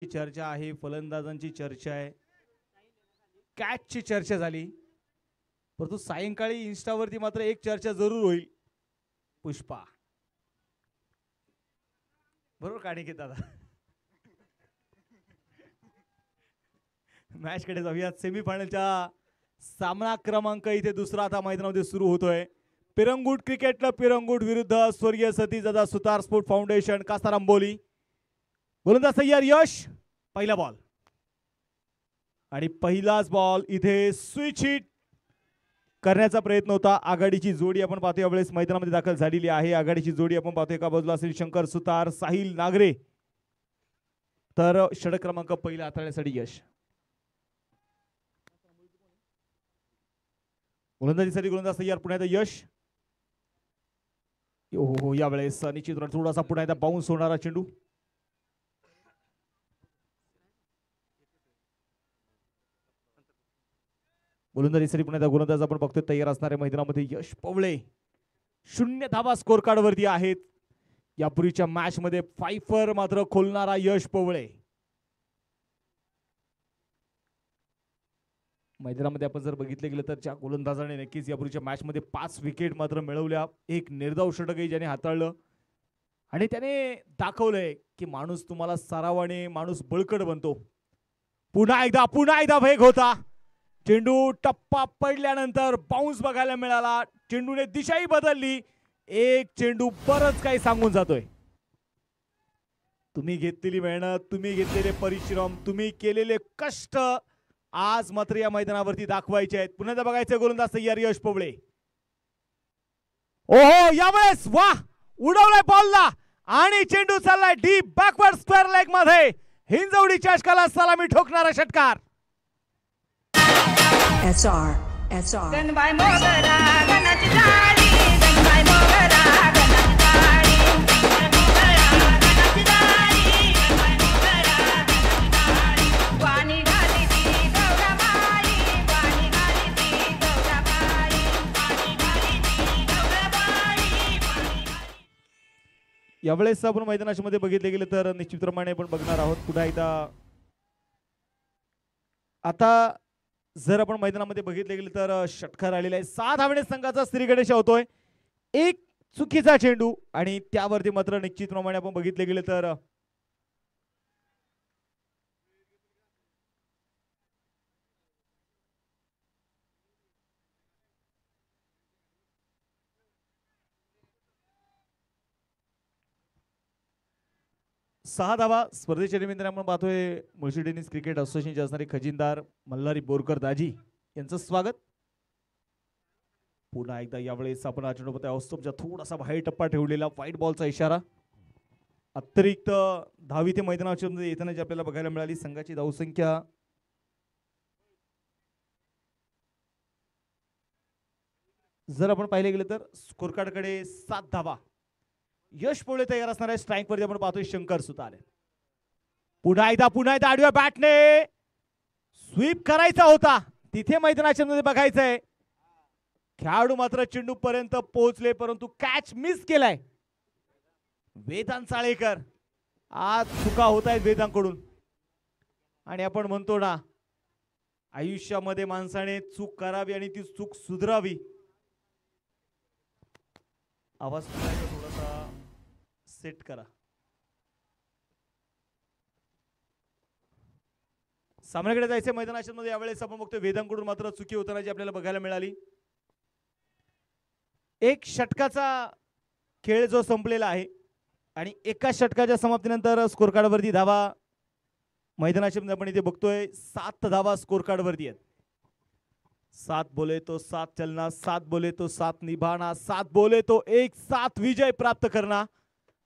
चर्चा आहे, फलंदाजांची चर्चा आहे, कॅचची चर्चा झाली, परंतु सायंकाळी इन्स्टावरती मात्र एक चर्चा जरूर होईल. पुष्पा बरोबर काणिकेत दादा. मॅच कडे जाऊयात. सेमीफायनलचा सामना क्रमांक इथे दुसरा आता मैदानामध्ये सुरू होतोय. पिरंगुट क्रिकेट क्लब पिरंगुट विरुद्ध स्वर्गीय सतीश दादा सुतार स्पोर्ट फाउंडेशन कासारांबोली. गोलंदाज तयार यश. पहिला बॉल आणि पहिलाच बॉल इथे स्विच हिट करण्याचा प्रयत्न होता. आघाडीची जोडी आपण पाहतोय यावेळेस मैदानामध्ये दाखल झालेली आहे. आघाडीची जोडी आपण पाहतोय एका बाजूला असेल शंकर सुतार, साहिल नागरे, तर षटक क्रमांक पहिला हाताळण्यासाठी यश. गोलंदाजीसाठी गोलंदाज तयार. पुन्हा एकदा यश. हो यावेळेस निश्चित थोडासा पुन्हा एकदा बाउन्स होणारा चेंडू. गोलंदाजीसाठी पुन्हा एकदा गोलंदाज आपण बघतोय तयार असणाऱ्या मैदानामध्ये यश पवळे. 0 धावा स्कोर कार्ड वरती आहेत. यापूर्वीच्या मॅच मध्ये फायफर मात्र खोलणारा यश पवळे. मैदानामध्ये आपण जर बघितले गेलं तर ज्या गोलंदाजाने नक्कीच यापूर्वीच्या मॅच मध्ये 5 विकेट मात्र मिळवल्या, एक निर्धाव षटकही ज्याने हाताळलं आणि त्याने दाखवलंय की माणूस तुम्हाला सरावाने माणूस बळकट बनतो. पुन्हा एकदा वेग होता. चेंडू टप्पा पडल्यानंतर बाउन्स बघायला मिळाला. चेंडूने दिशाही बदलली. एक चेंडू बरंच काही सांगून जातोय. तुम्ही घेतलेली मेहनत, तुम्ही घेतलेले परिश्रम, तुम्ही केलेले कष्ट आज मात्र या मैदानावरती दाखवायचे आहेत. पुन्हा बघायचे गोलंदाज तयार यश पवळे. ओहो यावेळेस वा उडवलाय बॉलला आणि चेंडू चाललाय डीप बॅकवर्ड स्क्वेअर लेग मध्ये. हिंजवडीच्या षटकाला सलामी ठोकणारा षटकार. SR गणबाई मोगरा गणाची झाडी, गणबाई मोगरा गणाची झाडी, गणाची झाडी, गणबाई मोगरा गणाची झाडी. वाणी घाली ती गौराबाई, वाणी घाली ती गौराबाई, वाणी घाली ती गौराबाई. यावेळेस आपण मैदानाच्या मध्ये बघितले गेले तर निश्चितप्रमाणे आपण बघणार आहोत पुन्हा एकदा. आता जर आपण मैदानामध्ये बघितले गेले तर षटकार आलेला आहे. 6 धावणे संघाचा श्रीगणेश होतोय. एक चुकीचा चेंडू आणि त्यावरती मात्र निश्चितप्रमाणे आपण बघितले गेले तर सहा धावा स्पर्धेच्या निमित्ताने आपण पाहतोय मुळशी टेनिस क्रिकेट असोसिएशनचे असणारे खजिनदार मल्हारी बोरकर दाजी यांचं स्वागत. पुन्हा एकदा यावेळेस आपण चेंडूपती ऑस्टॉपच्या थोडासा बाहेर टप्पा ठेवलेला व्हाईट बॉलचा इशारा. अतिरिक्त धावी ते मैदानाच्या मध्ये येताना जी आपल्याला बघायला मिळाली. संघाची धावसंख्या जर आपण पाहिले गेले तर स्कोर कार्ड कडे 7 धावा. यश पवळे तयार असणार आहे. स्ट्राईक वरती आपण पाहतोय शंकर सुतार. पुन्हा एकदा आडव्या बॅटने स्वीप करायचा होता. तिथे मैदानाच्या मध्ये बघायचंय. खेळाडू मात्र चेंडू पर्यंत पोहोचले परंतु कॅच मिस केलाय. वेदांत चाळेकर. आज चुका होत आहेत वेदांकडून आणि आपण म्हणतो ना आयुष्यामध्ये माणसाने चूक करावी आणि ती चूक सुधारावी. आवाज थोडासा सेट करा. सामन्याकडे जायचे मैदानाच्या मध्ये यावेळेस आपण बघतोय वेदांकडून मात्र चुकी होताना जी आपल्याला बघायला मिळाली. एक षटकाचा खेळ जो संपलेला आहे आणि एका षटकाच्या समाप्तीनंतर स्कोर कार्ड वरती धावा मैदानाच्या मध्ये आपण इथे बघतोय 7 धावा स्कोर कार्ड वरती आहेत. 7 बोले तो 7 चलना, 7 बोले तो 7 निभाना, 7 बोले तो 7 विजय प्राप्त करना.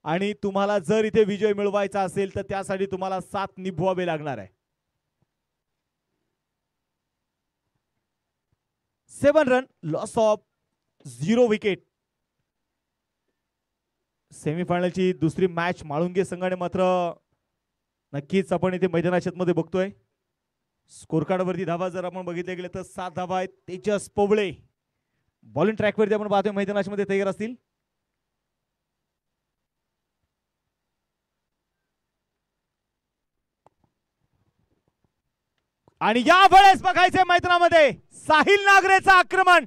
आणि तुम्हाला जर इथे विजय मिळवायचा असेल तर त्यासाठी तुम्हाला 7 निभवावे लागणार आहे. 7 रन लॉस ऑफ 0 विकेट. सेमीफायनलची दुसरी मॅच माळुंगे संघाने मात्र नक्कीच आपण इथे मैदानाच्या मध्ये बघतोय. स्कोर कार्ड वरती धावा जर आपण बघितले गेले तर 7 धावा आहेत. तेजस पवळे बॉलिंग ट्रॅक वरती आपण पाहतोय मैदानाच्या मध्ये तयार असतील. आणि यावेळेस बघायचे मैदानामध्ये साहिल नागरेचा आक्रमण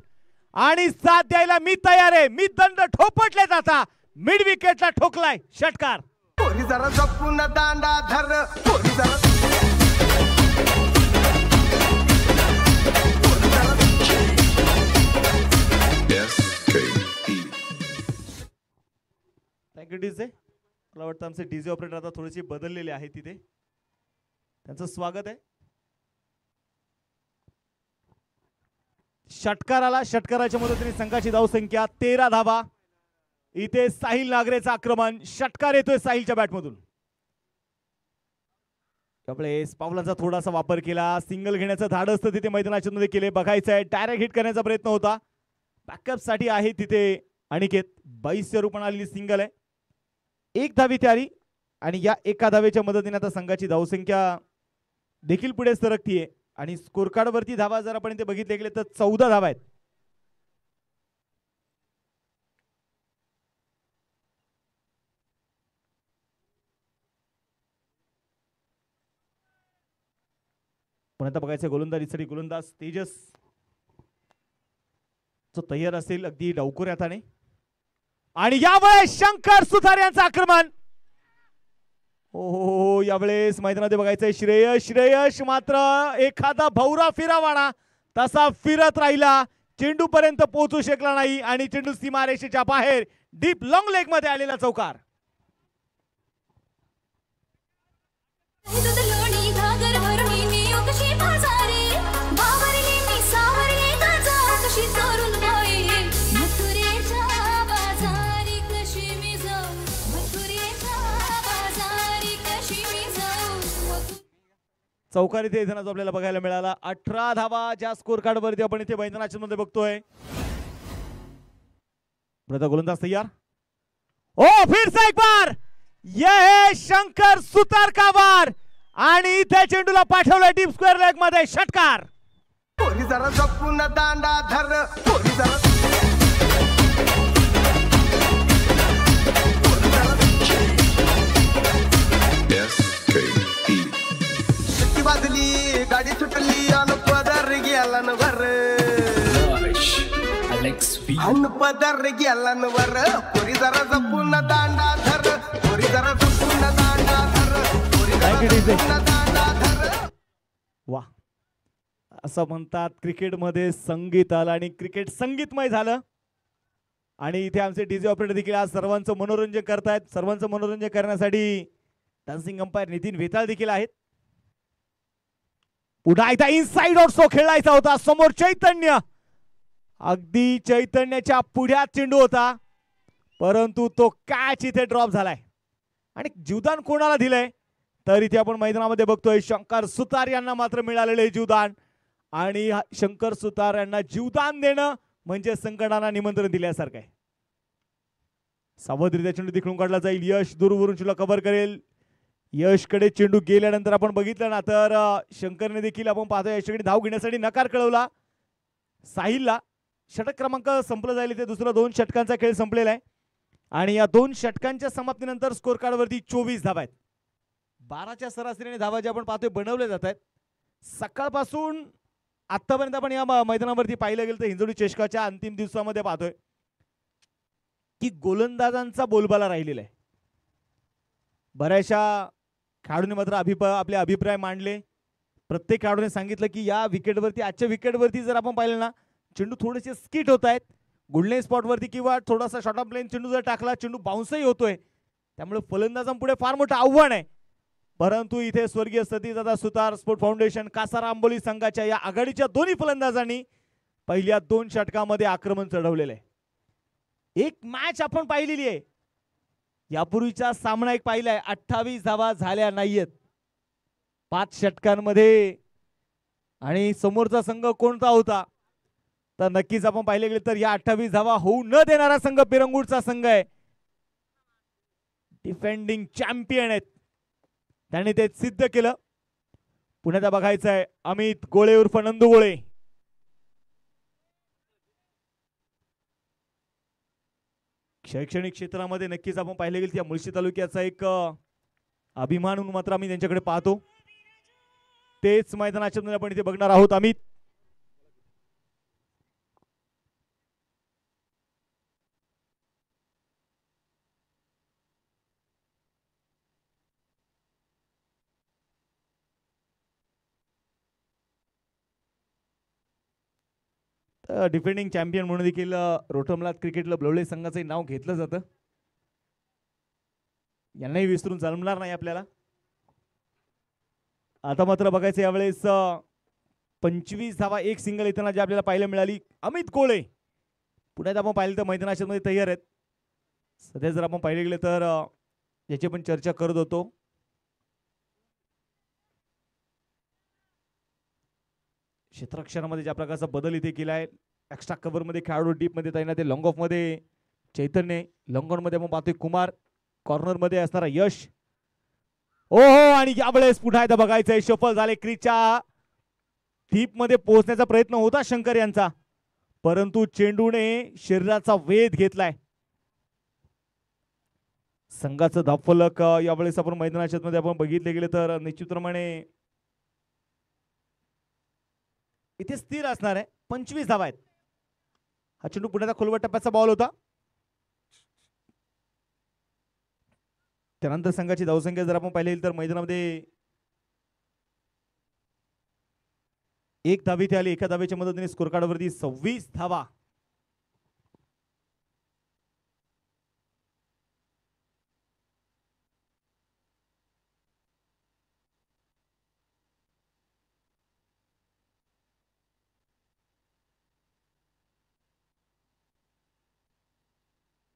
आणि साथ द्यायला मी तयार आहे. मी दंड ठोपटले जाता मिड विकेटला ठोकलाय षटकार. पोरी जरा जपून दांडा धर, पोरी जरा थँक्यू डीजे. मला वाटतं आमचे डीजे ऑपरेटर आता थोडेसे बदललेले आहेत तिथे. त्यांचं स्वागत आहे. षटकाराला षटकाराच्या मदतीने संघाची धावसंख्या 13 धावा. इथे साहिल नागरेचं आक्रमण. षटकार येतोय साहिलच्या बॅटमधून. त्यावेळेस पावलांचा थोडासा वापर केला. सिंगल घेण्याचं धाडस तर तिथे मैदानाच्या मध्ये केले. बघायचं आहे डायरेक्ट हिट करण्याचा प्रयत्न होता. बॅकअप साठी आहे तिथे अनिकेत. 22 रूपाने आलेली सिंगल आहे. एक धावी तयारी आणि या एका धावेच्या मदतीने आता संघाची धावसंख्या देखील पुढे सरकतीये आणि स्कोर कार्ड वरती धावा जर आपण इथे बघितले गेले तर 14 धावा आहेत. पण आता बघायचं गोलंदाजीसाठी गोलंदाज तेजस जो तयार असेल अगदी डावखोऱ्या हाताने. आणि यावेळेस शंकर सुतार यांचं आक्रमण. हो यावेळेस मैदानामध्ये बघायचंय श्रेयश मात्र एखादा भौरा फिरावाना तसा फिरत राहिला. चेंडू पर्यंत पोहोचू शकला नाही आणि चेंडू सीमारेषेच्या बाहेर डीप लॉंग लेग मध्ये आलेला चौकार. चौकार इथे येताना आपल्याला बघायला मिळाला. 18 धावा ज्या स्कोर कार्ड वरती आपण इथे मैदानाच्या मध्ये बघतोय. गोलंदाज तैयार. ओ फिर से एक बार ये है शंकर सुतार का वार आणि इथे चेंडूला पाठवलं डीप स्क्वेअर लेग मध्ये षटकार. पोरी जरा जपून दांडा धर, पोरी जरा बाजली गाडी सुटली अन पदर गेला न वर, अन पदर गेला न वर. पोरी जरा जपून दांडा धर, पोरी जरा जपून दांडा धर, पोरी जरा जपून दांडा धर. वा असं म्हणतात क्रिकेटमध्ये संगीत आलं आणि क्रिकेट संगीतमय झालं. आणि इथे आमचे डीजे ऑपरेटर देखील आज सर्वांचं मनोरंजन करतायत. सर्वांचं मनोरंजन करण्यासाठी डान्सिंग अंपायर नितीन वेताळ देखील आहेत. पुन्हा एकदा इनसाइड आउट सो खेळायचा होता. समोर चैतन्य, अगदी चैतन्याच्या पुढ्यात चेंडू होता परंतु तो कॅच इथे ड्रॉप झालाय. आणि जीवदान कोणाला दिलंय तर इथे आपण मैदानामध्ये बघतोय शंकर सुतार यांना मात्र मिळालेले जीवदान. आणि शंकर सुतार यांना जीवदान देणं म्हणजे संकटांना निमंत्रण दिल्यासारखं आहे. सावधरित्या चेंडू तिकडून काढला जाईल. यश दूरवरून चेंडू कव्हर करेल. यशकडे चेंडू गेल्यानंतर आपण बघितलं ना तर शंकरने देखील आपण पाहतोय यशकडे धाव घेण्यासाठी नकार कळवला साहिलला. षटक क्रमांक संपलं जाईल. ते दुसरा 2 षटकांचा खेळ संपलेला आहे आणि या 2 षटकांच्या समाप्तीनंतर स्कोर कार्ड वरती 24 धावा आहेत. 12च्या सरासरीने धावा जे आपण पाहतोय बनवले जात आहेत. सकाळपासून आतापर्यंत आपण या मैदानावरती पाहिलं गेलं तर हिंजवडी चषकाच्या अंतिम दिवसामध्ये पाहतोय की गोलंदाजांचा बोलबाला राहिलेला आहे. बऱ्याचशा खेळाडूंनी मात्र आपले अभिप्राय मांडले. प्रत्येक खेळाडूने सांगितलं की या विकेटवरती आजच्या विकेटवरती जर आपण पाहिलं ना चेंडू थोडेसे स्किट होत आहेत. गोल्डन स्पॉटवरती किंवा थोडासा शॉर्ट ऑफ प्लेन चेंडू जर टाकला चेंडू बाउन्सही होतोय. त्यामुळे फलंदाजांपुढे फार मोठं आव्हान आहे. परंतु इथे स्वर्गीय सतीदादा सुतार स्पोर्ट फाउंडेशन कासारा आंबोली संघाच्या या आघाडीच्या दोन्ही फलंदाजांनी पहिल्या 2 षटकामध्ये आक्रमण चढवलेलं आहे. एक मॅच आपण पाहिलेली आहे. यापूर्वीचा सामना एक पाहिलाय. 28 धावा झाल्या नाहीयेत 5 षटकांमध्ये. आणि समोरचा संघ कोणता होता तर नक्कीच आपण पाहिले गेले तर या 28 धावा होऊ न देणारा संघ पिरंगुटचा संघ आहे. डिफेंडिंग चॅम्पियन आहेत. त्यांनी ते सिद्ध केलं. पुण्यात बघायचं आहे अमित गोळे उर्फ नंदू गोळे. शैक्षणिक क्षेत्रामध्ये नक्कीच आपण पाहिले गेले त्या मुळशी तालुक्याचा एक अभिमान म्हणून मात्र आम्ही त्यांच्याकडे पाहतो. तेच मैदानाच्या मध्ये आपण इथे बघणार आहोत अमित. डिफेंडिंग चॅम्पियन म्हणून देखील रोटमला क्रिकेटला ब्लवले संघाचे नाव घेतलं जातं. यांनाही विसरून जमणार नाही आपल्याला. आता मात्र बघायचं यावेळेस 25 धावा एक सिंगल येताना जी आपल्याला पाहायला मिळाली. अमित गोळे पुण्यात आपण पाहिलं तर मैदानाच्या मध्ये तयार आहेत. सध्या जर आपण पाहिले गेले तर याची पण चर्चा करत होतो. क्षेत्ररक्षणामध्ये ज्या प्रकारचा बदल इथे केलाय, एक्स्ट्रा कव्हर मध्ये खेळाडू डीप मध्ये तैनात आहे. लॉंग ऑफ मध्ये चैतन्य, लॉंग ऑन मध्ये आपण पाहतोय कुमार, कॉर्नर मध्ये असणारा यश. ओहो, आणि यावेळेस पुन्हा एकदा बघायचंय सफल झाले. क्रीजच्या डीप मध्ये पोहोचण्याचा प्रयत्न होता शंकर यांचा, परंतु चेंडूने शरीराचा वेध घेतलाय. संघाचं धावफलक यावेळेस आपण मैदानाच्या मध्ये आपण बघितले गेले तर निश्चितप्रमाणे इथे स्थिर असणार आहे. 25 धावा आहेत. हा चेंडू पुण्याचा खोलवर टप्प्याचा बॉल होता. त्यानंतर संघाची धावसंख्या जर आपण पाहिली तर मैदानामध्ये एक धाव इथे आली. एका धावेच्या मदतीने स्कोर कार्डवरती 26 धावा.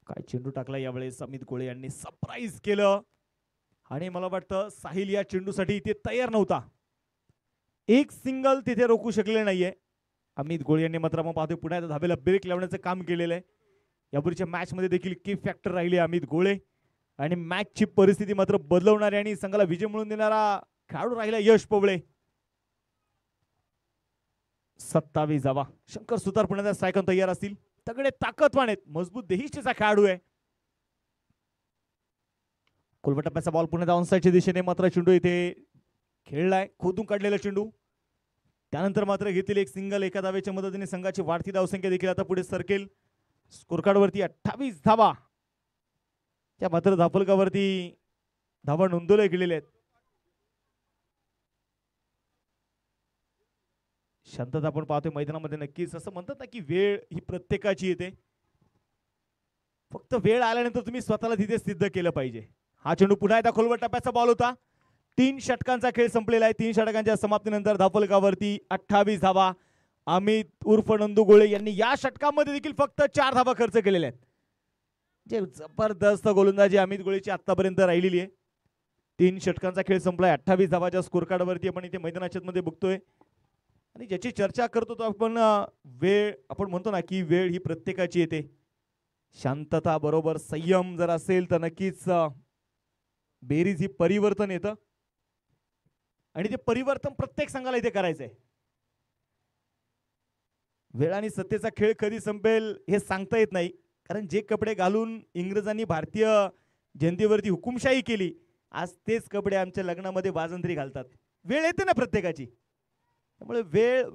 काय चेंडू टाकला यावेळेस अमित गोळे यांनी, सरप्राईज केलं. आणि मला वाटतं साहिल या चेंडूसाठी इथे तयार नव्हता. एक सिंगल तिथे रोखू शकले नाहीये अमित गोळे यांनी. मात्र आपण पाहतोय पुन्हा धाबेला ब्रेक लावण्याचं काम केलेलं आहे. यापूर्वीच्या मॅच मध्ये देखील की फॅक्टर राहिले अमित गोळे, आणि मॅचची परिस्थिती मात्र बदलवणारे आणि संघाला विजय मिळवून देणारा खेळाडू राहिला यश पोवळे. 27 धावा. शंकर सुतार पुण्याचा स्ट्रायकन तयार असतील. तगडे ताकदवान आहेत, मजबूत देहिष्टीचा खेळाडू आहे. कोलवा टप्प्याचा बॉल पुण्याच्या ऑनसाइडच्या दिशेने, मात्र चेंडू इथे खेळलाय, खोदून काढलेला चेंडू. त्यानंतर मात्र घेतलेली एक सिंगल एका धावेच्या मदतीने संघाची वाढती धावसंख्या देखील आता पुढे सरकेल. स्कोर कार्डवरती 28 धावा. त्या मात्र धावफलकावरती धावा नोंदवल्या गेलेल्या आहेत. शांतता आपण पाहतोय मैदानामध्ये. नक्कीच असं म्हणतात ना की वेळ ही प्रत्येकाची येते, फक्त वेळ आल्यानंतर तुम्ही स्वतःला तिथे सिद्ध केलं पाहिजे. हा चेंडू पुन्हा एकदा खोलवर टप्प्याचा बॉल होता. 3 षटकांचा खेळ संपलेला आहे. 3 षटकांच्या समाप्तीनंतर धावफलकावरती 28 धावा. अमित उर्फ नंदू गोळे यांनी या षटकामध्ये देखील फक्त 4 धावा खर्च केलेल्या आहेत. जे जबरदस्त गोलंदाजी अमित गोळेची आतापर्यंत राहिलेली आहे. 3 षटकांचा खेळ संपलाय. 28 धावाच्या स्कोर कार्डवरती आपण इथे मैदानाच्या मध्ये बघतोय. आणि ज्याची चर्चा करतो तो आपण वेळ, आपण म्हणतो ना की वेळ ही प्रत्येकाची येते. शांतता बरोबर संयम जर असेल तर नक्कीच बेरीज ही परिवर्तन येतं, आणि ते परिवर्तन प्रत्येक संघाला इथे करायचंय. वेळ आणि सत्तेचा खेळ कधी संपेल हे सांगता येत नाही, कारण जे कपडे घालून इंग्रजांनी भारतीय जनतेवरती हुकुमशाही केली, आज तेच कपडे आमच्या लग्नामध्ये वाजंत्री घालतात. वेळ येते ना प्रत्येकाची, त्यामुळे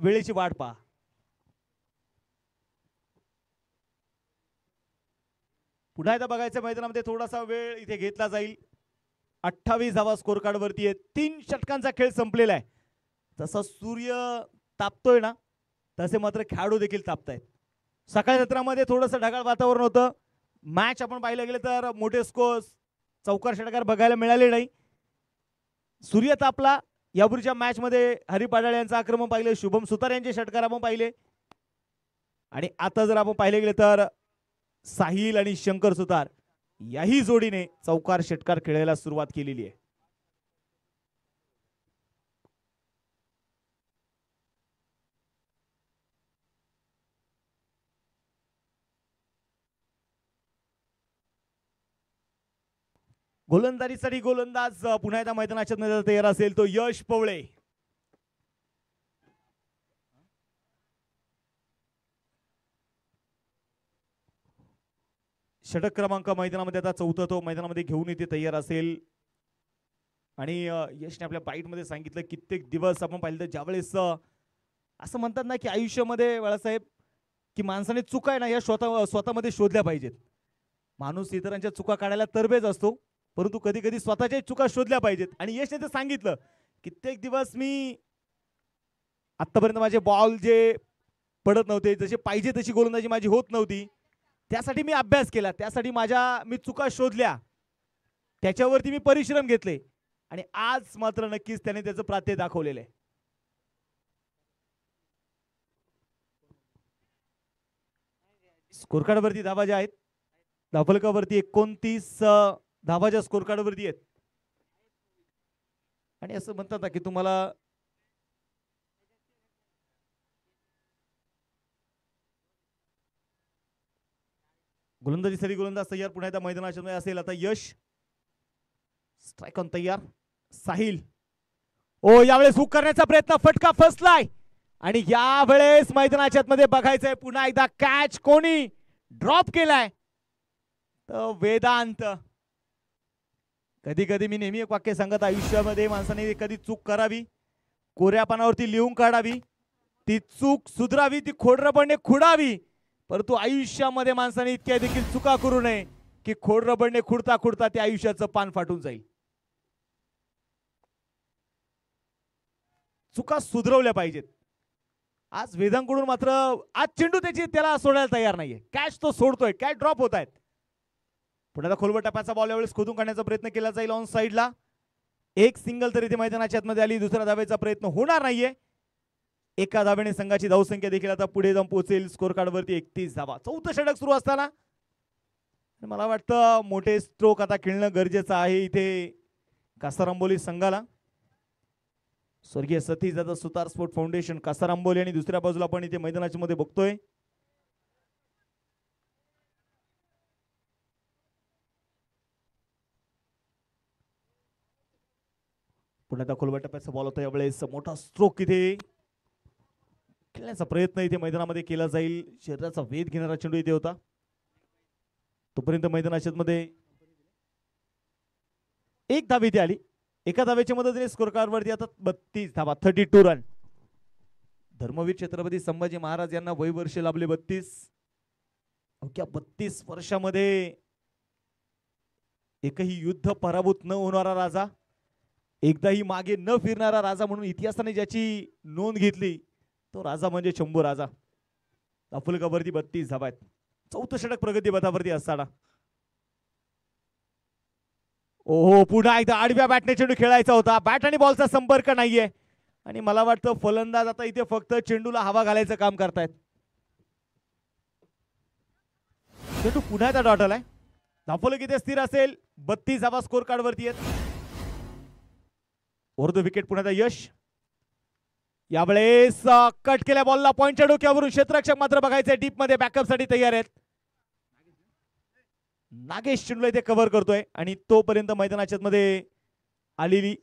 वेळेची वाट पहा. पुन्हा एकदा बघायचं मैदानामध्ये थोडासा वेळ इथे घेतला जाईल. 28 धावा स्कोर कार्ड वरती आहे. 3 षटकांचा खेळ संपलेला आहे. जसा सूर्य तापतोय ना तसे मात्र खेळाडू देखील तापतायत. सकाळी सत्रामध्ये थोडंसं ढगाळ वातावरण होतं. मॅच आपण पाहिलं गेलं तर मोठे स्कोर, चौकार षटकार बघायला मिळाले नाही. सूर्य तापला. यापूर्वीच्या मॅच मध्ये हरी पाडाळे यांचं आक्रमण पाहिले, शुभम सुतार यांचे षटकार आपण पाहिले, आणि आता जर आपण पाहिले गेले तर साहिल आणि शंकर सुतार याही जोडीने चौकार षटकार खेळायला सुरुवात केलेली आहे. गोलंदाजीसाठी गोलंदाज पुन्हा एकदा मैदानाच्या मध्ये तयार असेल तो यश पोवळे. षटक क्रमांक मैदानामध्ये आता 4था तो मैदानामध्ये घेऊन येते तयार असेल आणि यशने आपल्या बाईटमध्ये सांगितलं कित्येक दिवस आपण पाहिलं तर ज्यावेळेस असं म्हणतात ना की आयुष्यामध्ये बाळासाहेब की माणसाने चुका आहे ना या स्वतःमध्ये शोधल्या पाहिजेत. माणूस इतरांच्या चुका काढायला तरबेज असतो, परंतु कधी कधी स्वतःच्या चुका शोधल्या पाहिजेत. आणि यशने ते सांगितलं कित्येक दिवस मी आतापर्यंत माझे बॉल जे पडत नव्हते, जसे पाहिजे तशी गोलंदाजी माझी होत नव्हती, त्यासाठी मी अभ्यास केला, त्यासाठी मी चुका शोधल्या, त्याच्यावरती मी परिश्रम घेतले आणि आज मात्र नक्कीच त्याने त्याचं प्रात्य दाखवलेलं आहे. स्कोर कार्डवरती धावा ज्या आहेत, धावफलकावरती 29 धावाच्या स्कोर कार्डवरती आहेत. आणि असं म्हणतात ना की तुम्हाला गोलंदाजीसाठी गोलंदाज तयार, पुन्हा एकदा मैदानाच्या असेल. आता यश स्ट्राइक ऑन तयार. साहिल ओ यावेळेस हुक करण्याचा प्रयत्न, फटका फसलाय आणि यावेळेस मैदानाच्या मध्ये बघायचंय पुन्हा एकदा कॅच कोणी ड्रॉप केलाय तर वेदांत. कधी कधी मी नेहमी एक वाक्य सांगत, आयुष्यामध्ये माणसाने कधी चूक करावी, कोऱ्या पानावरती लिहून काढावी, ती चूक सुधरावी, ती खोडरबडणे खुडावी, परंतु आयुष्यामध्ये माणसाने इतक्या देखील चुका करू नये की खोडरबडणे खुडता खुडता ते आयुष्याचं पान फाटून जाईल. चुका सुधरवल्या पाहिजेत. आज वेदांकडून मात्र आज चेंडू त्याला सोडायला तयार नाहीये, कॅच तो सोडतोय, कॅच ड्रॉप होत आहेत. पुन्हा खोलवर टप्प्याचा बॉल यावेळेस खोदून काढण्याचा प्रयत्न केला जाईल ऑन साइडला. एक सिंगल तरी ते मैदानाच्या आतमध्ये आली, दुसऱ्या धावेचा प्रयत्न होणार नाहीये. एका धावेने संघाची धावसंख्या देखील आता पुढे जाऊन पोहोचेल स्कोर कार्डवरती 31 धावा. चौथं षटक सुरू असताना मला वाटतं मोठे स्ट्रोक आता खेळणं गरजेचं आहे इथे कासारांबोली संघाला. स्वर्गीय सतीश दादा सुतार स्पोर्ट फाउंडेशन कासारांबोली आणि दुसऱ्या बाजूला आपण इथे मैदानाच्या मध्ये बघतोय पुन्हा त्या खोलवर टप्प्याचा बॉल होता. यावेळेस मोठा स्ट्रोक इथे खेळण्याचा प्रयत्न इथे मैदानामध्ये केला जाईल. शरीराचा वेध घेणारा चेंडू इथे होता. तोपर्यंत मैदानाच्या मध्ये एक धाव इथे आली. एका धावेच्या मदतीने स्कोर कार्डवरती आता 32 धावा, 32 रन. धर्मवीर छत्रपती संभाजी महाराज यांना वय वर्ष लाभले 32. अवघ्या 32 वर्षामध्ये एकही युद्ध पराभूत न होणारा राजा, एकदाही मागे न फिरणारा राजा म्हणून इतिहासाने ज्याची नोंद घेतली तो राजा म्हणजे शंभू राजा. धावफलकावरती 32 धावा आहेत. चौथं षटक प्रगती पथावरती असताना ओहो पुन्हा एकदा आडव्या बॅटने चेंडू खेळायचा होता. बॅट आणि बॉलचा संपर्क नाहीये आणि मला वाटतं फलंदाज आता इथे फक्त चेंडूला हवा घालायचं काम करतायत. चेंडू पुन्हा एकदा डॉट आलाय. धावफलक इथे स्थिर असेल. 32 धावा स्कोर कार्डवरती आहेत. ओव्हर द विकेट पुन्हा एकदा यश. यावेळेस कट केल्या बॉलला पॉइंटच्या डोक्यावरून क्षेत्ररक्षक मात्र बघायचंय डीप मध्ये बॅकअप साठी तयार आहेत. नागेश चेंडूला इथे कव्हर करतोय आणि तोपर्यंत मैदानाच्या मध्ये आलेली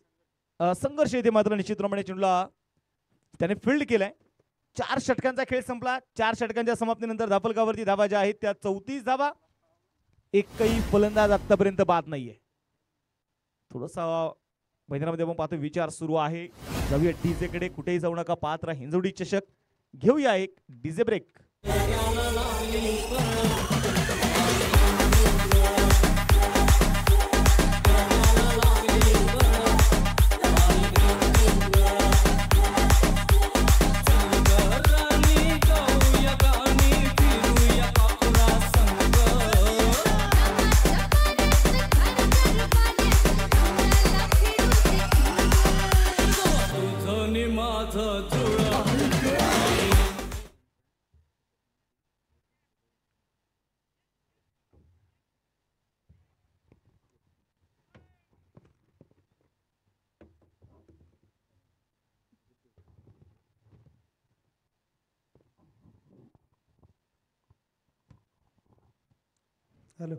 संघर्ष इथे मात्र निश्चितप्रमाणे चेंडूला त्याने फील्ड केलाय. 4 षटकांचा खेळ संपला. 4 षटकांच्या समाप्तीनंतर धावफलकावरती धावा ज्या आहेत त्या 34 धावा. एकही फलंदाज आतापर्यंत बाद नाहीये. थोडासा मैदानामध्ये आपण पाहतो विचार सुरू आहे. जाऊया डीजे कडे, कुठेही जाऊ नका, पाहत राहा हिंजवडी चषक. घेऊया एक डीजे ब्रेक. हॅलो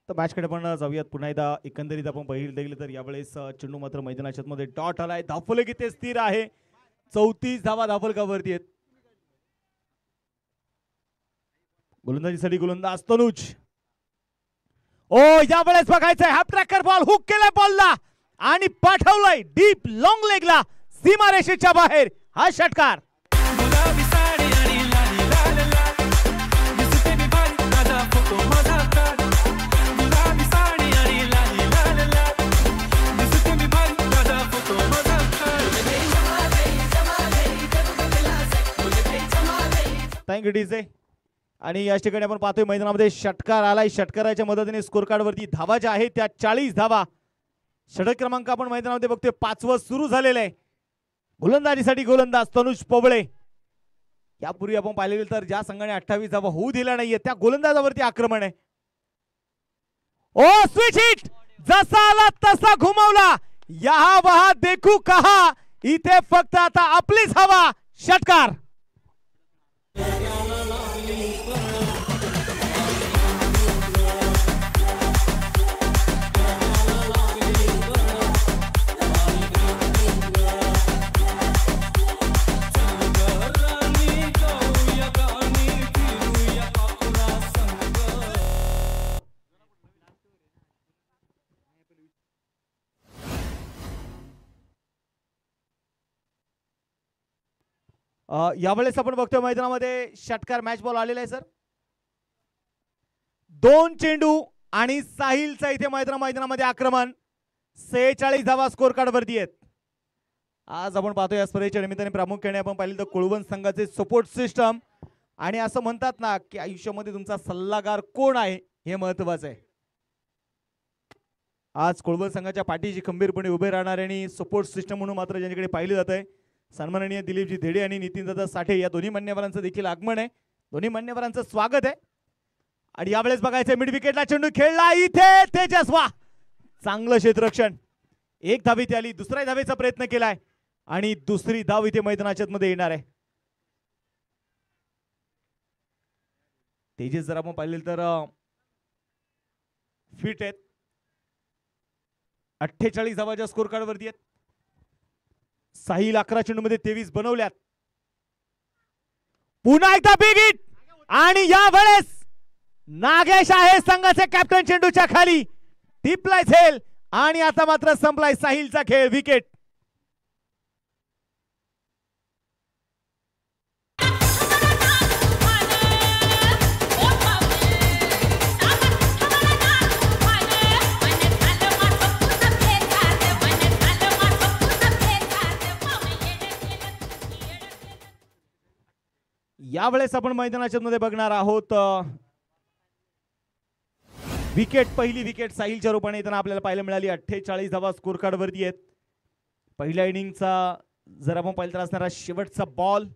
तर मॅचकडे पण जाऊयात पुन्हा एकदा. एकंदरीत आपण पाहिलं गेलं तर यावेळेस चेंडू मात्र मैदानाच्या मध्ये डॉट आलाय. धावफलक इथे स्थिर आहे. 34 धावा धावफलकावरती आहेत. गोलंदाजीसाठी गोलंदाज तनुज. ओ यावेळेस बघायचंय हाफ ट्रॅकर बॉल हुक केलाय बॉलला आणि पाठवलंय डीप लॉंग लेगला सीमारेषेच्या बाहेर. हा षटकार. Thank you DJ. आणि याच ठिकाणी आपण पाहतोय मैदानामध्ये षटकार आलाय. षटकाराच्या मदतीने स्कोर कार्ड वरती धावा ज्या आहेत त्या 40 धावा. षटक क्रमांक आपण मैदानामध्ये बघतोय 5वं सुरू झालेलं आहे. गोलंदाजीसाठी गोलंदाज तनुज पोबळे. यापूर्वी आपण पाहिलेलं तर ज्या संघाने 28 धावा होऊ दिल्या नाहीये त्या गोलंदाजावरती आक्रमण आहे. ओ स्विच हिट जसा आला तसा घुमवला. यहा वहा देखू कहा. इथे फक्त आता आपलीच हवा. षटकार. यावेळेस आपण बघतोय मैदानामध्ये षटकार मॅच बॉल आलेला आहे सर. 2 चेंडू आणि साहिलचा इथे मैदानामध्ये आक्रमण. 46 धावा स्कोर कार्ड वरती आहेत. आज आपण पाहतोय या स्पर्धेच्या निमित्ताने प्रामुख्याने आपण पाहिलं तर कुळवंत संघाचे सपोर्ट सिस्टम आणि असं म्हणतात ना की आयुष्यामध्ये तुमचा सल्लागार कोण आहे हे महत्वाचं आहे. आज कुळवंत संघाच्या पाठीशी खंबीरपणे उभे राहणारे आणि सपोर्ट सिस्टम म्हणून मात्र ज्यांच्याकडे पाहिले जात आहे सन्माननीय दिलीपजी धेडे आणि नितीनदादा साठे या दोन्ही मान्यवरांचं देखील आगमन आहे. दोन्ही मान्यवरांचं स्वागत आहे. आणि यावेळेस बघायचं मिड विकेटला चेंडू खेळला इथे तेजस्वा. चांगलं क्षेत्ररक्षण. 1 धावेत आली. दुसऱ्या धावेचा प्रयत्न केलाय आणि दुसरी धाव इथे मैदानाच्या मध्ये येणार आहे. तेजस जर आपण पाहिलं तर फिट आहेत. 48 धावाच्या स्कोर कार्ड वरती आहेत. साहिल 11 चेंडूमध्ये 23 बनवल्यात. पुन्हा एकदा बिग हिट आणि यावेळेस नागेश आहे संघाचे कॅप्टन चेंडूच्या खाली. टिपलाय झेल आणि आता मात्र संपलाय साहिलचा खेळ. विकेट. यावेळेस आपण मैदानाच्या मध्ये बघणार आहोत विकेट. पहिली विकेट साहिलच्या रूपाने येताना आपल्याला पाहायला मिळाली. 48 धावा स्कोर कार्ड वरती आहेत. पहिल्या इनिंगचा जर आपण पाहिलं तर असणारा शेवटचा बॉल.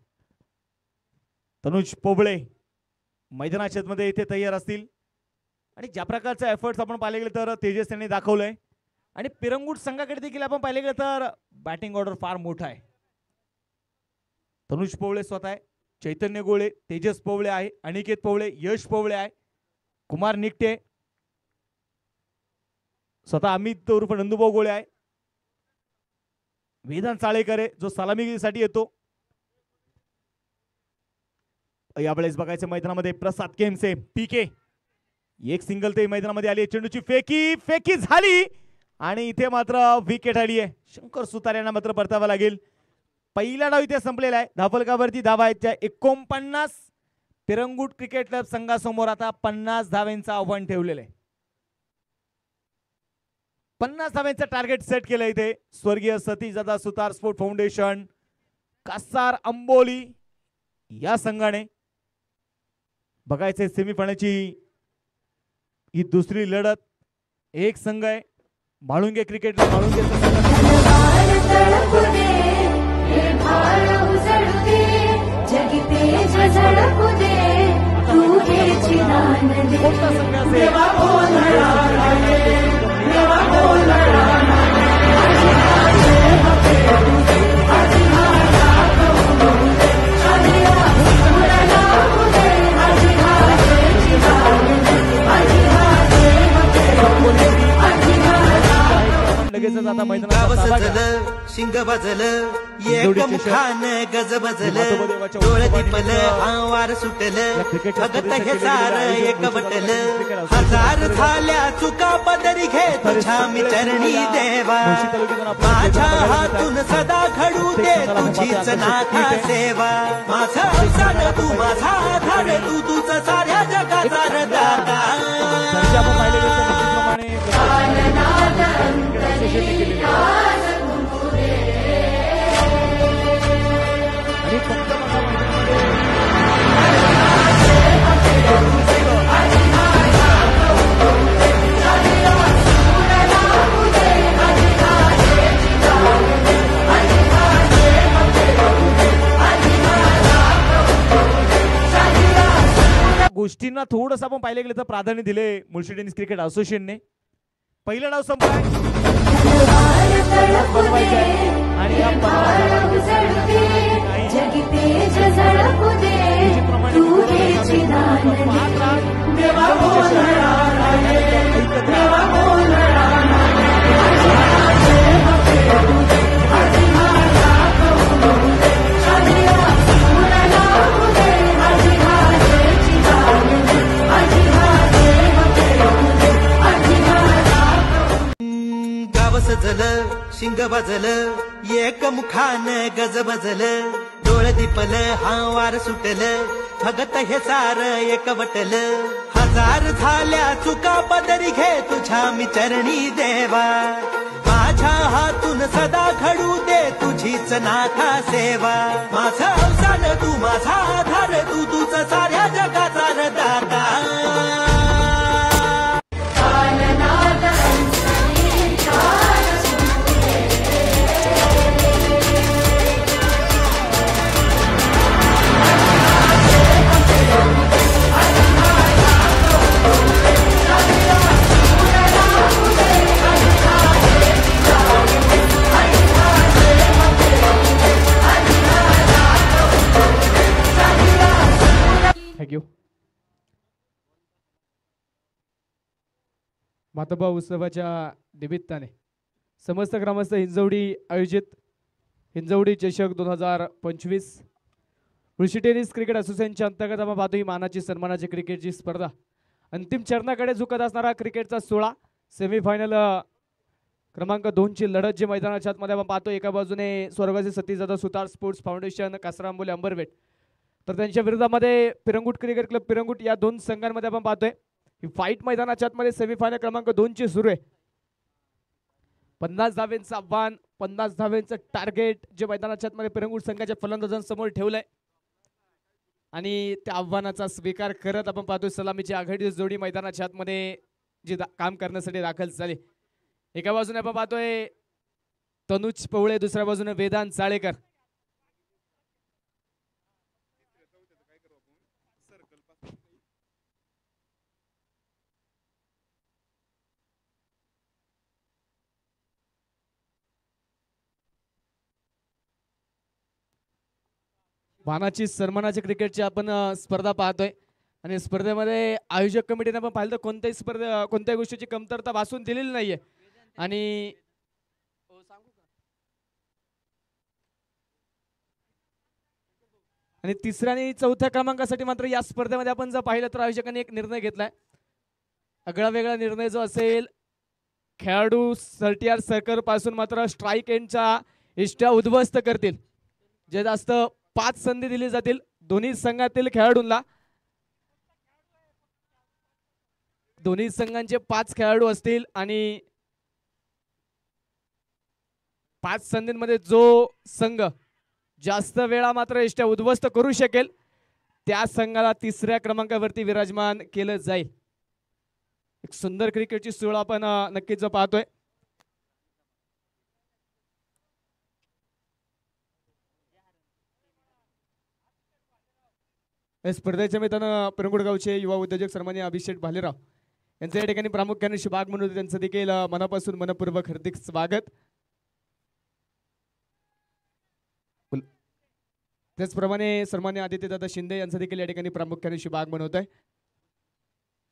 तनुज पोबळे मैदानाच्या मध्ये इथे तयार असतील आणि ज्या प्रकारचा एफर्ट्स आपण पाहिले गेले तर तेजस यांनी दाखवलंय. आणि पिरंगुट संघाकडे देखील आपण पाहिले गेले तर बॅटिंग ऑर्डर फार मोठा आहे. तनुज पोबळे स्वतः आहे. चैतन्य गोळे, तेजस पोवळे आहे, अनिकेत पोवळे, यश पोवळे आहे, कुमार निकटे, स्वतः अमित उर्फ नंदुभाऊ गोळे आहे, वेदांत चाळेकर आहे जो सलामीसाठी येतो. यावेळेस बघायचं मैदानामध्ये प्रसाद केमसे पीके. एक सिंगल ते मैदानामध्ये आली. चेंडूची फेकी झाली आणि इथे मात्र विकेट आली आहे. शंकर सुतार यांना मात्र परतावा लागेल. पहिला डाव इथे संपलेला आहे. धावफलकावरती धावा आहेत त्या 49. पिरंगुट क्रिकेट क्लब संघासमोर आता 50 धावांचं आव्हान ठेवलेलं आहे. 50 धावांचं टार्गेट सेट केलं इथे स्वर्गीय सतीशदादा सुतार स्पोर्ट फाउंडेशन कासार अंबोली या संघाने. बघायचे सेमीफायनलची ही दुसरी लढत. एक संघ आहे म्हाळुंगे क्रिकेट म्हाळुंगे कोणता संघ असेल आता मैदानाचा गाव ताबा घ्या. सजलं शिंग वाजलं हिंजवडी एक स्टेशन. मुखान गज बजलं मातोबदेवाच्या डोळ उत्सवानिमित्त दिपलं हा वार सुटलं या क्रिकेटच्या भगत स्पर्धेसाठी हे सार वेगवेगळे एक आयोजक बटलं क्रिकेट असोसिएशन हजार तर्फे झाल्या चुका पदरी घे तुझ्या मी चरणी देवा मुळशी तालुक्यातून आपल्याला माझ्या बघायला मिळत हातून आहे. सदा घडू दे संघाला आपण तुझीच पाहतोय नाथा आकर्षक किट आहे. सेवा माझा अवसान तू माझा आधार तू तुझ साऱ्या जगाचा रदाता त्यांचे आपण पाहिले गेले तर निश्चितप्रमाणे क्रिकेट असोसिएशनने केलेले आहे. आणि फक्त बघा मैदानामध्ये गोष्टींना थोडंसं आपण पाहिलं गेलं तर प्राधान्य दिले मुळशी टेनिस क्रिकेट असोसिएशनने. पहिला डाव संपलाय बनवायचा आहे आणि या गाव सजलं शिंग वाजलं एक मुखान गज बजलं डोळ दिपलं हा वार सुटलं भगत हे सार एक वटलं हजार झाल्या चुका पदरी घे तुझ्या मी चरणी देवा माझ्या हातून सदा घडू दे तुझीच नाथा सेवा माझा अवसान तू माझा आधार तू तुझ साऱ्या जगाचा रदाता थँक्यू. मातोबा उत्सवाच्या निमित्ताने समस्त ग्रामस्थ हिंजवडी आयोजित हिंजवडी चषक 2025 मुळशी टेनिस क्रिकेट असोसिएशनच्या अंतर्गत आपण पाहतो ही मानाची सन्मानाची क्रिकेटची स्पर्धा अंतिम चरणाकडे झुकत असणारा क्रिकेटचा 16 सेमीफायनल क्रमांक 2 ची लढत जी मैदानाच्या आतमध्ये आपण पाहतो. एका बाजूने स्वर्गवासी सतीजादा सुतार स्पोर्ट्स फाउंडेशन कासरांबोली अंबरवेट तर त्यांच्या विरोधामध्ये पिरंगुट क्रिकेट क्लब पिरंगुट या दोन संघांमध्ये आपण पाहतोय ही फाईट मैदानाच्या आतमध्ये सेमीफायनल क्रमांक 2 ची सुरू आहे. 50 धावेंचं आव्हान 50 धावेंचं टार्गेट जे मैदानाच्या आतमध्ये पिरंगुट संघाच्या फलंदाजांसमोर ठेवलंय आणि त्या आव्हानाचा स्वीकार करत आपण पाहतोय सलामीची आघाडी जोडी मैदानाच्या आतमध्ये जी काम करण्यासाठी दाखल झाली. एका बाजूने आपण पाहतोय तनुज पवळे दुसऱ्या बाजूने वेदांत चाळेकर. मानाची सन्मानाची क्रिकेटची आपण स्पर्धा पाहतोय आणि स्पर्धेमध्ये आयोजक कमिटीने आपण पाहिलं तर कोणत्याही गोष्टीची कमतरता भासून दिलेली नाहीये आणि तिसऱ्या आणि चौथ्या क्रमांकासाठी मात्र या स्पर्धेमध्ये आपण जर पाहिलं तर आयोजकांनी एक निर्णय घेतलाय. आगळा वेगळा निर्णय जो असेल खेळाडू सर्टिआर सर्कल पासून मात्र स्ट्राईक एंडच्या इष्ट्या उद्ध्वस्त करतील. जे जास्त 5 संधी दिली जातील दोन्ही संघातील खेळाडूंना. दोन्ही संघांचे 5 खेळाडू असतील आणि 5 संधींमध्ये जो संघ जास्त वेळा मात्र इष्ट्या उद्ध्वस्त करू शकेल त्या संघाला तिसऱ्या क्रमांकावरती विराजमान केलं जाईल. एक सुंदर क्रिकेटची सुरुवात आपण नक्कीच पाहतोय. या स्पर्धेच्या मैदानात पिरंगुट गावचे युवा उद्योजक सन्माननीय अभिषेक भालेराव यांच्या या ठिकाणी प्रामुख्याने शुभाग म्हणून त्यांचं देखील मनापासून मनपूर्वक हार्दिक स्वागत. त्याचप्रमाणे सन्माननीय आदित्यदादा शिंदे यांचं देखील या ठिकाणी प्रामुख्याने शुभागमन होत आहे.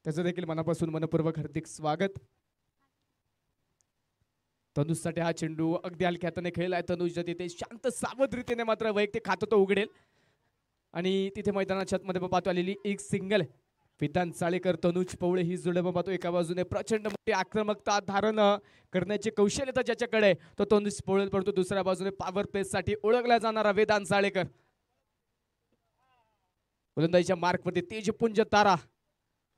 त्याचं देखील मनापासून मनपूर्वक हार्दिक स्वागत. तनुजसाठी हा चेंडू अगदी हलक्या हाताने खेळलाय. तनुज तिथे शांत सावध रीतीने मात्र वैयक्तिक खातं तो उघडेल आणि तिथे मैदानाच्या आतमध्ये पाहतो आलेली एक सिंगल. विधान चाळेकर तनुज पवळे ही जोड पाहतो. एका बाजूने प्रचंड मोठी आक्रमकता धारण करण्याची कौशल्यता ज्याच्याकडे तो तनुज पवळे पडतो. दुसऱ्या बाजूने पॉवर प्ले साठी ओळखला जाणारा वेदांत चाळेकर. गोलंदाजीच्या मार्कवरती तेजपुंज तारा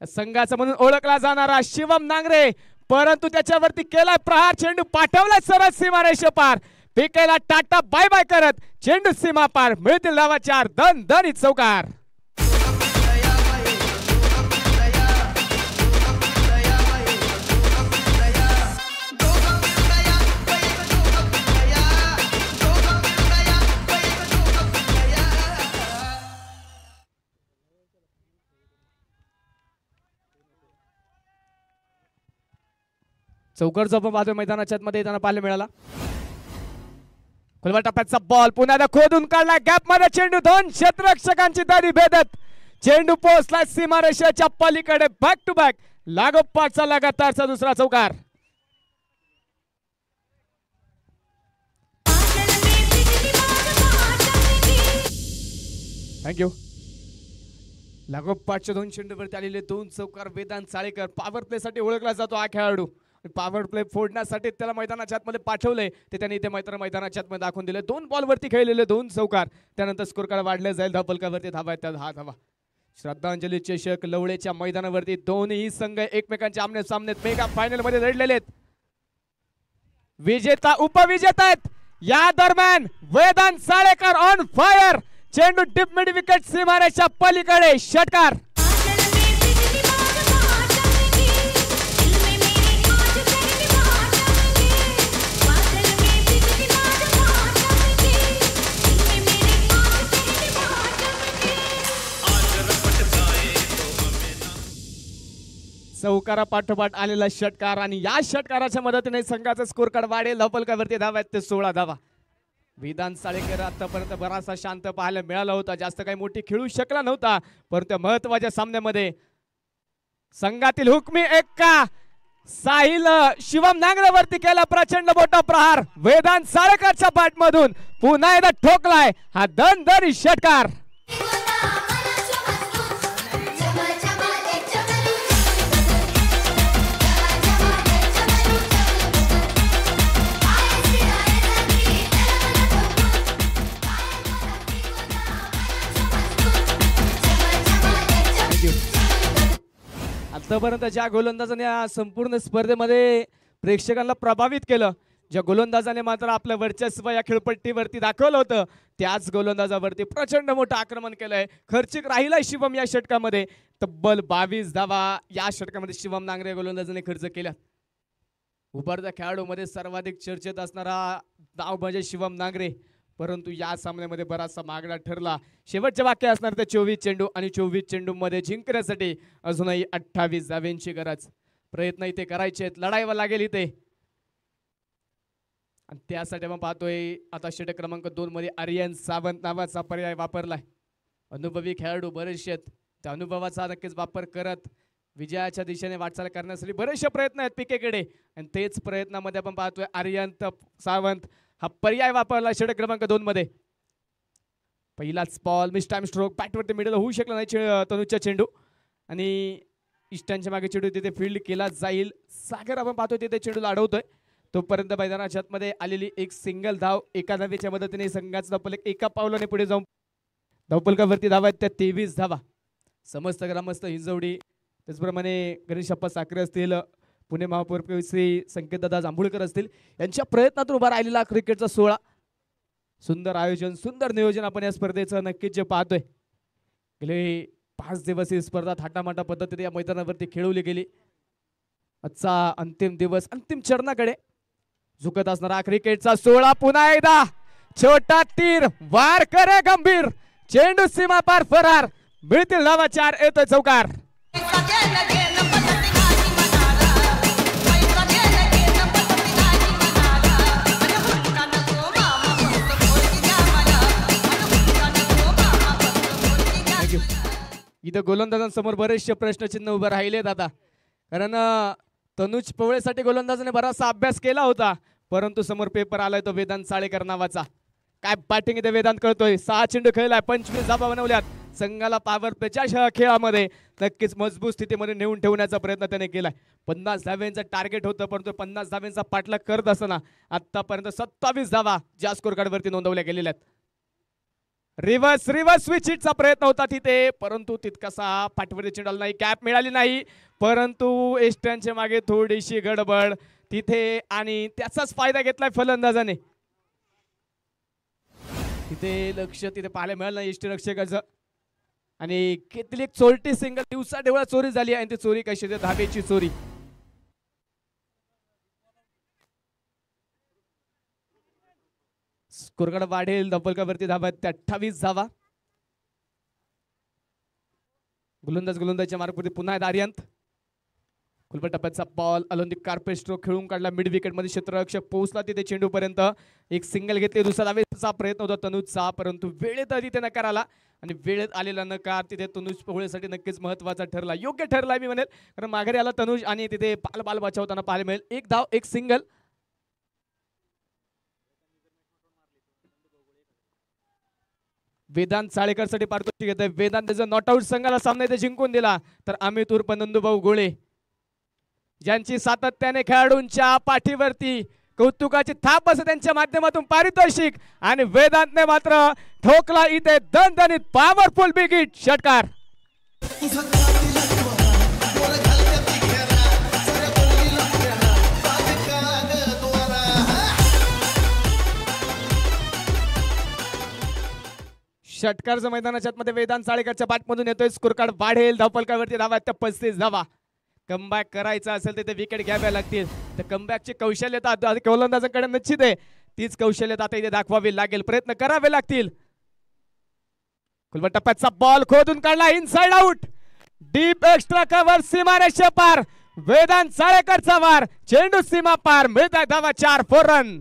संघाचा म्हणून ओळखला जाणारा शिवम नांगरे, परंतु त्याच्यावरती केला प्रहार. चेंडू पाठवला सरळ सीमारेषे पार. पीकेला टाटा बाय बाय करत चेंडू सीमा पार. मिळतील धावा 4. दन दन चौकार. चौकार आपण पाहतोय मैदानाच्या आतमध्ये येताना पाहायला मिळाला. खुलवा टप्प्याचा बॉल पुन्हा खोदून काढला. गॅप मध्ये चेंडू 2 क्षेत्ररक्षकांची दारी भेदत चेंडू पोहोचला सीमारेषेच्या पलीकडे. बॅक टू बॅक लागोपाठचा लगातारचा दुसरा चौकार. थँक्यू. लागोपाठच्या 2 चेंडूवरती आलेले 2 चौकार. वेदांत चाळेकर पॉवर प्ले साठी ओळखला जातो हा खेळाडू. पॉवर प्ले फोडण्यासाठी त्याला मैदानाच्या आतमध्ये पाठवलंय ते त्यांनी इथे मैदानाच्या आतमध्ये दाखवून दिले. 2 बॉलवरती खेळलेले 2 चौकार. त्यानंतर स्कोर कार्ड वाढले जाईल. धावफलकावरती धावा येतात. हा धावा. श्रद्धांजली चषक लवळेच्या मैदानावरती दोन्ही संघ एकमेकांच्या आमने सामनेत मेगा फायनल मध्ये लढलेले आहेत. विजेता उपविजेता आहेत. या दरम्यान वेदांत चाळेकर ऑन फायर. चेंडू डिप मिड विकेट सीमारेषा पलीकडे. षटकार. चौकारा पाठोपाठ आलेला षटकार आणि या षटकाराच्या मदतीने संघाचा स्कोर कार्ड वाढेल. धावफलकावरती धावा आहेत ते 16 धावा. विधान चाळेकर आतापर्यंत बराचसा शांत पाहायला मिळाला होता. जास्त काही मोठी खेळू शकला नव्हता, परंतु महत्वाच्या सामन्यामध्ये संघातील हुकमी एक्का साहिल शिवम नांगरेवरती केला प्रचंड मोठा प्रहार. वेदांत चाळेकरच्या बॅट मधून पुन्हा एकदा ठोकलाय हा दणदणी षटकार. आतापर्यंत ज्या गोलंदाजाने या संपूर्ण स्पर्धेमध्ये प्रेक्षकांना प्रभावित केलं, ज्या गोलंदाजाने मात्र आपलं वर्चस्व या खेळपट्टीवरती दाखवलं होतं, त्याच गोलंदाजावरती प्रचंड मोठं आक्रमण केलंय. खर्चिक राहिलाय शिवम या षटकामध्ये. तब्बल 22 धावा या षटकामध्ये शिवम नांगरे गोलंदाजाने खर्च केल्या. उभरत्या खेळाडूमध्ये सर्वाधिक चर्चेत असणारा नाव म्हणजे शिवम नांगरे, परंतु या सामन्यामध्ये बराचसा मागणा ठरला. शेवटचे वाक्य असणार ते 24 चेंडू आणि 24 चेंडू मध्ये जिंकण्यासाठी अजूनही 28 धाव्यांची गरज. प्रयत्न इथे करायचे आहेत, लढायला लागेल इथे. आणि त्यासाठी आपण पाहतोय आता षटक क्रमांक 2 मध्ये आर्यन सावंत नावाचा पर्याय वापरलाय. अनुभवी खेळाडू बरेचसे आहेत, त्या अनुभवाचा नक्कीच वापर करत विजयाच्या दिशेने वाटचाल करण्यासाठी बरेचसे प्रयत्न आहेत पीकेकडे. आणि तेच प्रयत्नामध्ये आपण पाहतोय आर्यन सावंत हा पर्याय वापरला षटक क्रमांक 2 मध्ये. पहिलाच बॉल मिस टाइम स्ट्रोक. बॅटवरती मिडल होऊ शकला नाही तनुजचा चेंडू आणि इष्टांच्या मागे चेंडू तिथे फील्ड केला जाईल. सागर आपण पाहतोय तिथे चेंडूला अडवतोय. तोपर्यंत मैदानाच्या आतमध्ये आलेली एक सिंगल धाव एका धावेच्या मदतीने संघाचा धावफलक एका पावलाने पुढे जाऊन धावफलकावरती धावा आहेत त्या 23 धावा. समस्त ग्रामस्थ हिंजवडी, त्याचप्रमाणे गणेशप्पा साखरे असतील, पुणे महापौर श्री संकेतदादा जांभूळकर असतील, यांच्या प्रयत्नातून उभा राहिलेला क्रिकेटचा 16. सुंदर आयोजन, सुंदर नियोजन आपण या स्पर्धेचं नक्कीच जे पाहतोय. गेले 5 दिवस ही स्पर्धा थाटामाटा पद्धतीने या मैदानावरती खेळवली गेली. आजचा अंतिम दिवस, अंतिम चरणाकडे झुकत असणारा क्रिकेटचा 16 पुन्हा एकदा छोटा तीर वार करे गंभीर. चेंडू सीमा पार फरार. मिळतील धावा 4. येतोय चौकार. इथं गोलंदाजांसमोर बरेचसे प्रश्नचिन्ह उभे राहिलेत आता, कारण तनुज पवळेसाठी गोलंदाजाने बराचसा अभ्यास केला होता, परंतु समोर पेपर आलाय तो वेदांत साळेकर नावाचा. काय बॅटिंग इथे वेदांत कळतोय. 6 चेंडू खेळलाय, 25 धावा बनवल्यात. संघाला पॉवर प्लेच्या खेळामध्ये नक्कीच मजबूत स्थितीमध्ये नेऊन ठेवण्याचा प्रयत्न त्याने केलाय. 50 धाव्यांचं टार्गेट होतं, परंतु 50 धाव्यांचा पाठलाग करत असताना आतापर्यंत 27 धावा ज्या स्कोर कार्डवरती नोंदवल्या गेलेल्या आहेत. रिव्हर्स स्विच हिटचा प्रयत्न होता तिथे, परंतु तितकासा पाठीवरती चेंडू नाही, कॅप मिळाली नाही. परंतु एस्टनच्या मागे थोडीशी गडबड तिथे आणि त्याचाच फायदा घेतलाय फलंदाजाने. तिथे लक्ष तिथे पाहायला मिळालं नाही एष्टी रक्षकाचं. आणि किती चोरटी सिंगल दिवसा डेवळा चोरी झाली आणि ती चोरी कशी धाब्याची चोरी. स्कोरकार्ड वाढेल, धपलकावरती धाबा 28 धावा. गोलंदाजच्या मार्गवरती पुन्हा आर्यंत. खुलबट टप्प्याचा बॉल अलौकिक कार्पेट स्ट्रोक खेळून काढला. मिड विकेट मध्ये क्षेत्ररक्षक पोहोचला तिथे चेंडू पर्यंत. एक सिंगल घेतली. दुसरा धावेचा प्रयत्न होता तनुजचा, परंतु वेळेत तिथे नकार आला आणि वेळेत आलेला नकार तिथे तनुज पोहळेसाठी नक्कीच महत्वाचा ठरला. योग्य ठरला मी म्हणेल, कारण माघारी आला तनुज आणि तिथे बाल बचावताना पाहायला मिळेल. एक धाव, एक सिंगल. वेदांत साळेकरसाठी पारितोषिक घेतोय. वेदांत त्याचा नॉट आउट संघाला सामना इथे जिंकून दिला. तर अमित उर्फ नंदूभाऊ गोळे ज्यांची सातत्याने खेळाडूंच्या पाठीवरती कौतुकाची थाप असते त्यांच्या माध्यमातून पारितोषिक. आणि वेदांतने मात्र ठोकला इथे दणदणीत पॉवरफुल बिग हिट षटकार. षटकारचं मैदानाच्या आतमध्ये वेदांत साळेकरच्या बॅटमधून येतोय. स्कोर कार्ड वाढेल, धावपलकावरती धावा 35 धावा. कमबॅक करायचा असेल तर ते विकेट घ्याव्या लागतील. तर कमबॅकची कौशल्यता गोलंदाजाकडे निश्चित आहे. तीच कौशल्यता आता इथे दाखवावी लागेल, प्रयत्न करावे लागतील. खुलबट टप्प्याचा बॉल खोदून काढला, inside out. Deep extra cover, सीमारेषे पार. वेदांत साळेकरचा वार, चेंडू सीमा पार. मिळतात धावा 4 4 रन.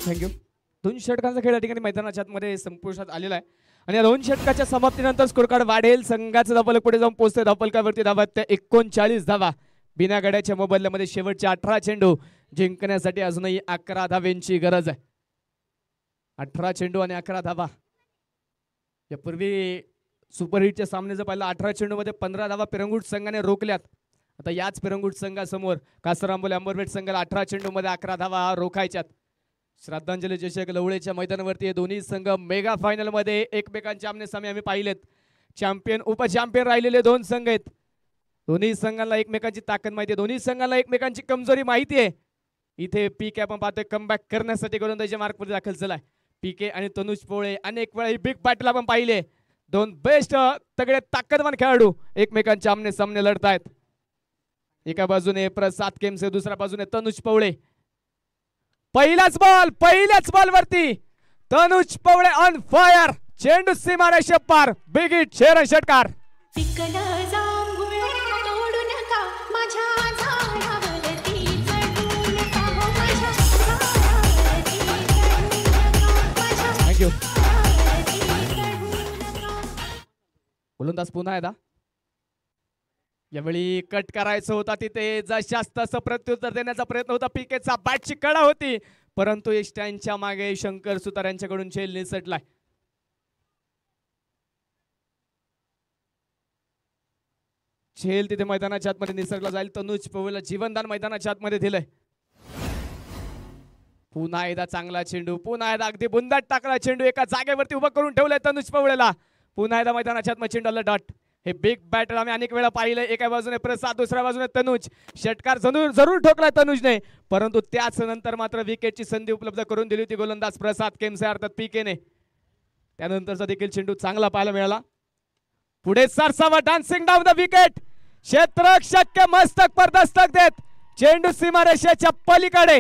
थँक्यू. 2 षटकांचा खेळ या ठिकाणी मैदानाच्या आतमध्ये संपुष्टात आलेला आहे. आणि या 2 षटकाच्या समाप्तीनंतर स्कोर कार्ड वाढेल. संघाचं धावफलक पुढे जाऊन पोहोचते. धावफलकावरती धावा 39 धावा. बिना गड्याच्या मोबदल्यामध्ये शेवटचे 18 चेंडू जिंकण्यासाठी अजूनही 11 धाव्यांची गरज आहे. 18 चेंडू आणि 11 धावा. यापूर्वी सुपरहिटच्या सामन्याचं पाहिलं 18 चेंडू मध्ये 15 धावा पिरंगुट संघाने रोखल्यात. आता याच पिरंगुट संघासमोर कासरांबोली अंबरवेट संघाला 18 चेंडू मध्ये 11 धावा रोखायच्यात. श्रद्धांजली चषक लवळेच्या मैदानावरती हे दोन्ही संघ मेगा फायनल मध्ये एकमेकांचे आमने-सामने आम्ही पाहिलेत. चॅम्पियन उपचॅम्पियन राहिलेले 2 संघ आहेत. दोन्ही संघांना एकमेकांची ताकद माहिती आहे, दोन्ही संघांना एकमेकांची कमजोरी माहिती आहे. इथे पीके आपण पाहतोय कमबॅक करण्यासाठी गोलंदाजीच्या मार्कमध्ये दाखल झालाय. पीके आणि तनुज पोळे अनेक वेळा ही बिग बॅटल आपण पाहिले. 2 बेस्ट तगडे ताकदवान खेळाडू एकमेकांच्या आमने-सामने लढतायत. एका बाजूने प्रसाद केमसे, दुसऱ्या बाजूने तनुज पवळे. पहिल्याच बॉल वरती तनुज पवळे ऑन फायर. चेंडू सीमारेषे पार. बिग हिट शेर षटकार. थँक्यू. गोलंदाज पुन्हा एकदा. यावेळी कट करायचं होता तिथे जास्त असं प्रत्युत्तर देण्याचा प्रयत्न होता. पीकेचा बॅटची कडा होती, परंतु स्टँडच्या मागे शंकर सुतार यांच्याकडून झेल निसटलाय. झेल तिथे मैदानाच्या आतमध्ये निसरला जाईल. तनुज पवळेला जीवनदान मैदानाच्या आतमध्ये दिलंय. पुन्हा एकदा चांगला चेंडू, पुन्हा एकदा अगदी बुंदाट टाकला चेंडू. एका जागेवरती उभा करून ठेवलाय तनुज पवळेला. पुन्हा एकदा मैदानाच्या आतमध्ये चेंडू आला डॉट. हे बिग बॅटर आम्ही अनेक वेळा पाहिलं. एका बाजूने प्रसाद, दुसऱ्या बाजूने तनुज. षटकार जरूर ठोकलाय तनुजने, परंतु त्याच नंतर मात्र विकेटची संधी उपलब्ध करून दिली होती गोलंदाज प्रसाद केमसे अर्थात पीकेने. त्यानंतरचा देखील चेंडू चांगला पाहायला मिळाला. पुढे सरसावा डान्सिंग डाऊन द विकेट. क्षेत्ररक्षक के मस्तक पर दस्तक देत चेंडू सीमारेषेच्या पलीकडे.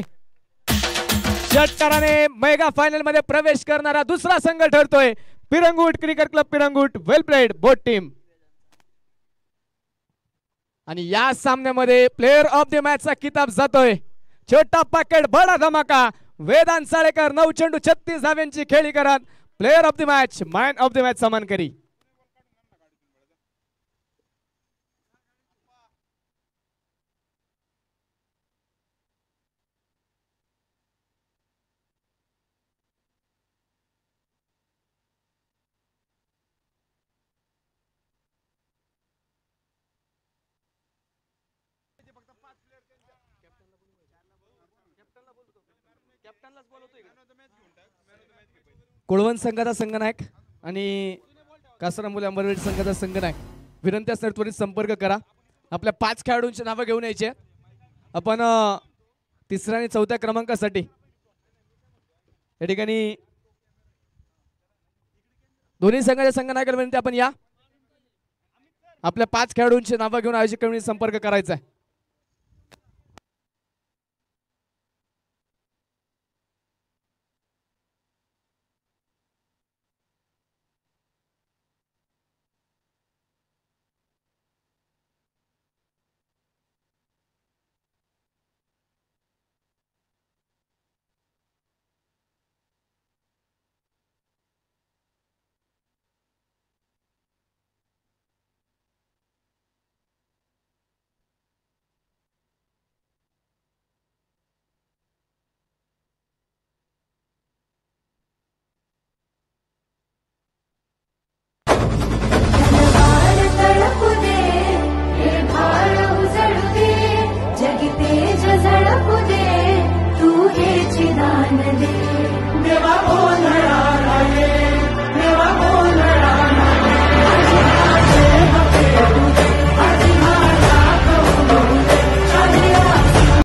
षटकाराने मेगा फायनल मध्ये प्रवेश करणारा दुसरा संघ ठरतोय पिरंगुट क्रिकेट क्लब पिरंगुट. वेल प्लेड बोट टीम. आणि या सामन्यामध्ये प्लेअर ऑफ द मॅचचा किताब जातोय. छोटा पॅकेट बडा धमाका. वेदांत साळेकर 9 चेंडू 36 धाव्यांची खेळी करत player of the match man of the match सन्मान करी. कुळवंत संघाचा संघनायक आणि कासरामुले अंबरवेड संघाचा संघनायक विनंती असणार त्वरित संपर्क करा. आपल्या 5 खेळाडूंची नावं घेऊन यायची. आपण 3ऱ्या आणि 4थ्या क्रमांकासाठी या ठिकाणी दोन्ही संघाच्या संघनायकाला विनंती आपण या. आपल्या 5 खेळाडूंची नावं घेऊन आयोजक संपर्क करायचा आहे.